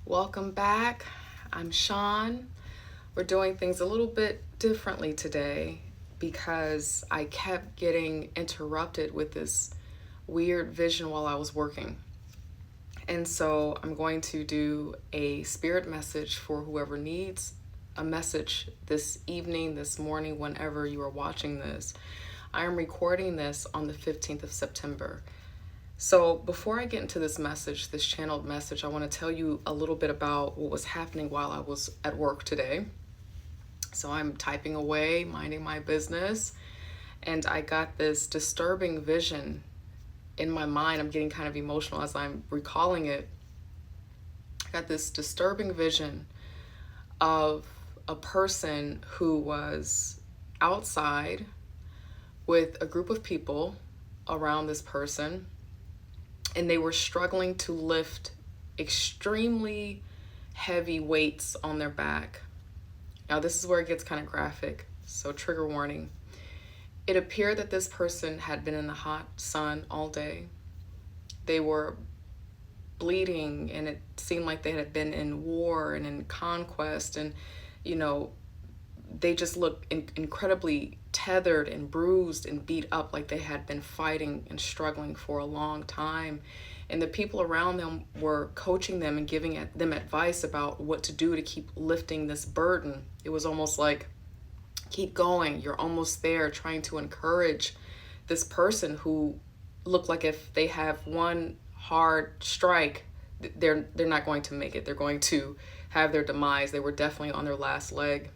Welcome back. I'm Sean. We're doing things a little bit differently today because I kept getting interrupted with this weird vision while I was working. And so I'm going to do a spirit message for whoever needs a message this evening, this morning, whenever you are watching this. I am recording this on the 15th of September. So before I get into this message, this channeled message, I want to tell you a little bit about what was happening while I was at work today. So I'm typing away, minding my business, and I got this disturbing vision in my mind. I'm getting kind of emotional as I'm recalling it. I got this disturbing vision of a person who was outside with a group of people around this person, and they were struggling to lift extremely heavy weights on their back. Now, this is where it gets kind of graphic, so trigger warning. It appeared that this person had been in the hot sun all day. They were bleeding, and it seemed like they had been in war and in conquest, and, they just looked incredibly tethered and bruised and beat up, like they had been fighting and struggling for a long time. And the people around them were coaching them and giving them advice about what to do to keep lifting this burden. It was almost like, keep going, you're almost there, trying to encourage this person who looked like if they have one hard strike, they're not going to make it. They're going to have their demise. They were definitely on their last leg.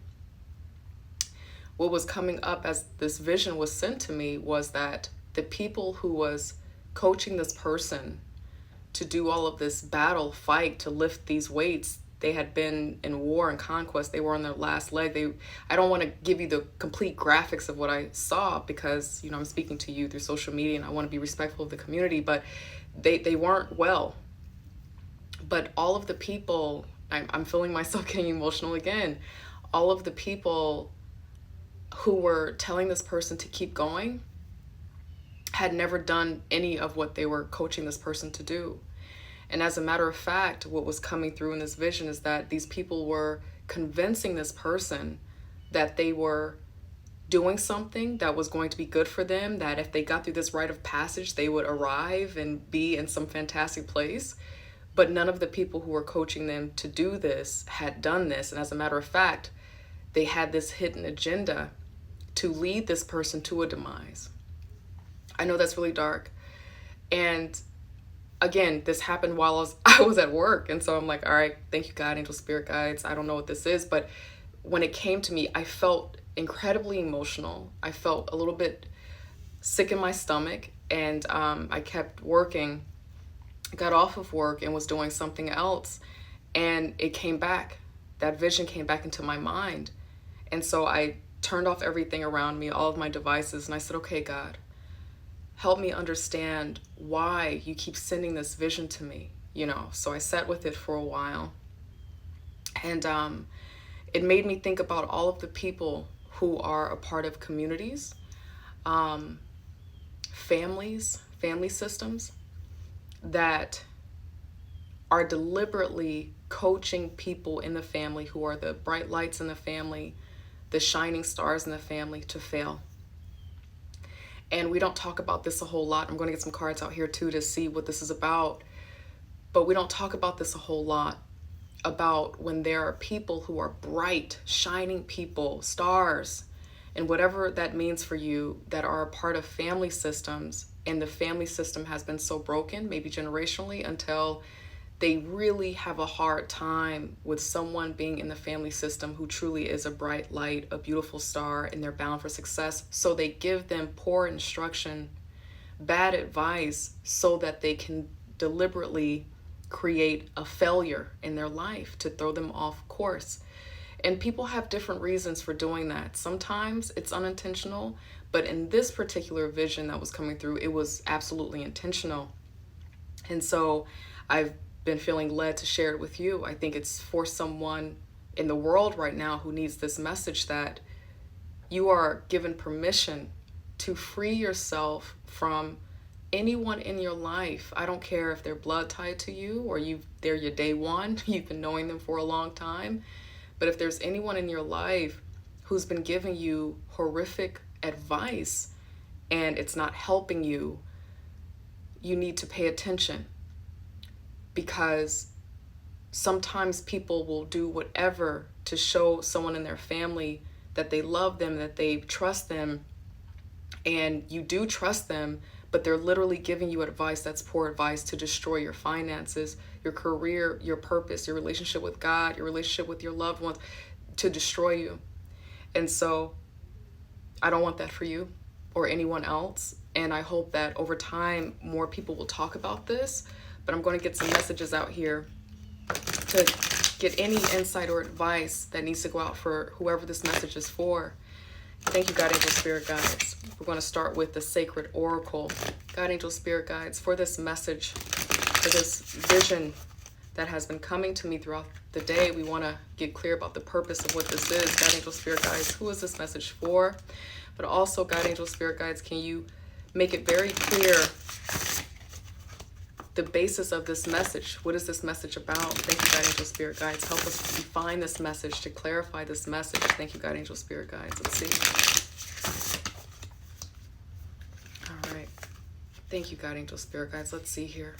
What was coming up as this vision was sent to me was that the people who was coaching this person to do all of this battle fight to lift these weights, they had been in war and conquest. They were on their last leg. I don't want to give you the complete graphics of what I saw because, I'm speaking to you through social media and I want to be respectful of the community, but they weren't well. But all of the people, I'm feeling myself getting emotional again. All of the people who were telling this person to keep going had never done any of what they were coaching this person to do. And as a matter of fact, what was coming through in this vision is that these people were convincing this person that they were doing something that was going to be good for them, that if they got through this rite of passage, they would arrive and be in some fantastic place. But none of the people who were coaching them to do this had done this. And as a matter of fact, they had this hidden agenda to lead this person to a demise. I know that's really dark. And again, this happened while I was at work. And so I'm like, all right, thank you, God, angel, spirit guides. I don't know what this is. But when it came to me, I felt incredibly emotional. I felt a little bit sick in my stomach. And I kept working, got off of work and was doing something else. And it came back. That vision came back into my mind. And so I turned off everything around me, all of my devices, and I said, okay, God, help me understand why you keep sending this vision to me, So I sat with it for a while, and it made me think about all of the people who are a part of communities, family systems that are deliberately coaching people in the family who are the bright lights in the family, the shining stars in the family, to fail. And we don't talk about this a whole lot. I'm going to get some cards out here too to see what this is about. But we don't talk about this a whole lot, about when there are people who are bright, shining people, stars, and whatever that means for you, that are a part of family systems, and the family system has been so broken, maybe generationally, until they really have a hard time with someone being in the family system who truly is a bright light, a beautiful star, and they're bound for success. So they give them poor instruction, bad advice, so that they can deliberately create a failure in their life to throw them off course. And people have different reasons for doing that. Sometimes it's unintentional, but in this particular vision that was coming through, it was absolutely intentional. And so I've been feeling led to share it with you. I think it's for someone in the world right now who needs this message, that you are given permission to free yourself from anyone in your life, I don't care if they're blood tied to you or they're your day one, you've been knowing them for a long time, but if there's anyone in your life who's been giving you horrific advice and it's not helping you, you need to pay attention, because sometimes people will do whatever to show someone in their family that they love them, that they trust them, and you do trust them, but they're literally giving you advice that's poor advice to destroy your finances, your career, your purpose, your relationship with God, your relationship with your loved ones, to destroy you. And so I don't want that for you or anyone else. And I hope that over time, more people will talk about this. But I'm going to get some messages out here to get any insight or advice that needs to go out for whoever this message is for. Thank you, God, Angel, Spirit Guides. We're going to start with the Sacred Oracle. God, Angel, Spirit Guides, for this message, for this vision that has been coming to me throughout the day, we want to get clear about the purpose of what this is. God, Angel, Spirit Guides, who is this message for? But also, God, Angel, Spirit Guides, can you make it very clear the basis of this message? What is this message about? Thank you, God, Angel, Spirit Guides. Help us define this message, to clarify this message. Thank you, God, Angel, Spirit Guides. Let's see. All right. Thank you, God, Angel, Spirit Guides. Let's see here.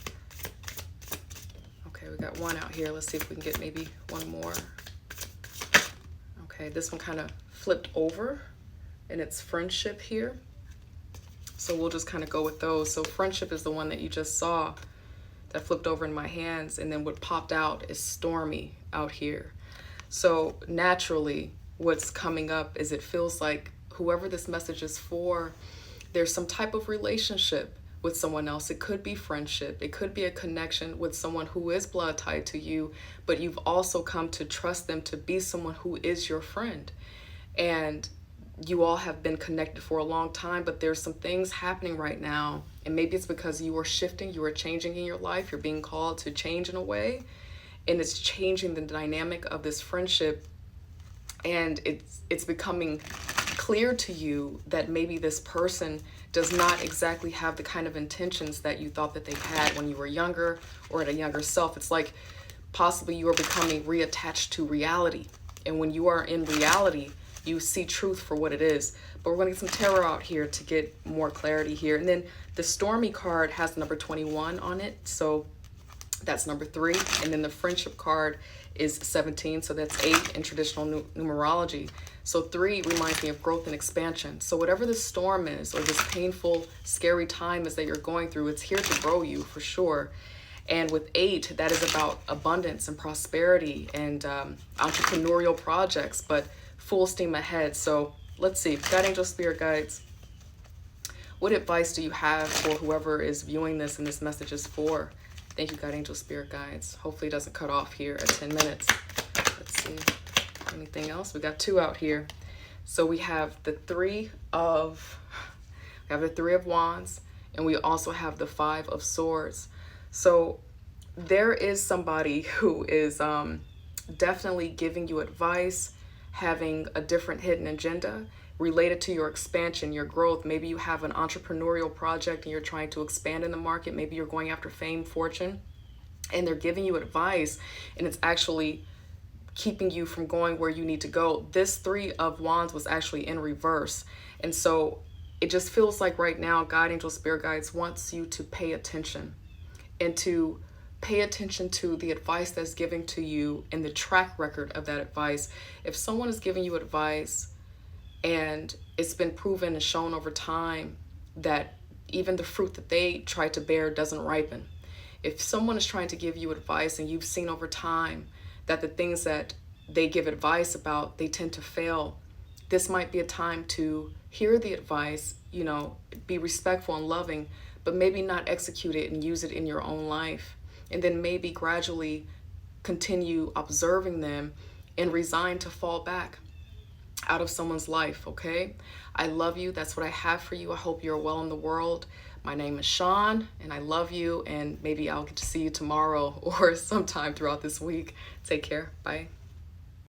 Okay, we got one out here. Let's see if we can get maybe one more. Okay, this one kind of flipped over, and it's friendship here. So we'll just kind of go with those. So friendship is the one that you just saw that flipped over in my hands, and then what popped out is stormy out here. So naturally, what's coming up is it feels like whoever this message is for, there's some type of relationship with someone else. It could be friendship. It could be a connection with someone who is blood tied to you, but you've also come to trust them to be someone who is your friend. And you all have been connected for a long time, but there's some things happening right now. And maybe it's because you are shifting, you are changing in your life. You're being called to change in a way, and it's changing the dynamic of this friendship. And it's becoming clear to you that maybe this person does not exactly have the kind of intentions that you thought that they had when you were younger or at a younger self. It's like possibly you are becoming reattached to reality. And when you are in reality, you see truth for what it is. But we're going to get some tarot out here to get more clarity here. And then the Stormy card has the number 21 on it. So that's number 3. And then the Friendship card is 17. So that's 8 in traditional numerology. So 3 reminds me of growth and expansion. So whatever this storm is, or this painful, scary time is that you're going through, it's here to grow you for sure. And with 8, that is about abundance and prosperity and entrepreneurial projects, but full steam ahead. So let's see, God, Angel, Spirit Guides, what advice do you have for whoever is viewing this and this message is for? Thank you, God, Angel, Spirit Guides. Hopefully it doesn't cut off here at 10 minutes. Let's see, anything else? We got 2 out here. So we have the 3 of Wands, and we also have the 5 of Swords. So there is somebody who is definitely giving you advice, having a different hidden agenda related to your expansion, your growth. Maybe you have an entrepreneurial project and you're trying to expand in the market. Maybe you're going after fame, fortune, and they're giving you advice, and it's actually keeping you from going where you need to go. This 3 of Wands was actually in reverse. And so it just feels like right now, God, Angel, Spirit Guides wants you to pay attention, and to pay attention to the advice that's given to you and the track record of that advice. If someone is giving you advice and it's been proven and shown over time that even the fruit that they try to bear doesn't ripen. If someone is trying to give you advice and you've seen over time that the things that they give advice about, they tend to fail, this might be a time to hear the advice, be respectful and loving, but maybe not execute it and use it in your own life. And then maybe gradually continue observing them and resign to fall back out of someone's life, okay? I love you. That's what I have for you. I hope you're well in the world. My name is Sean, and I love you, and maybe I'll get to see you tomorrow or sometime throughout this week. Take care. Bye.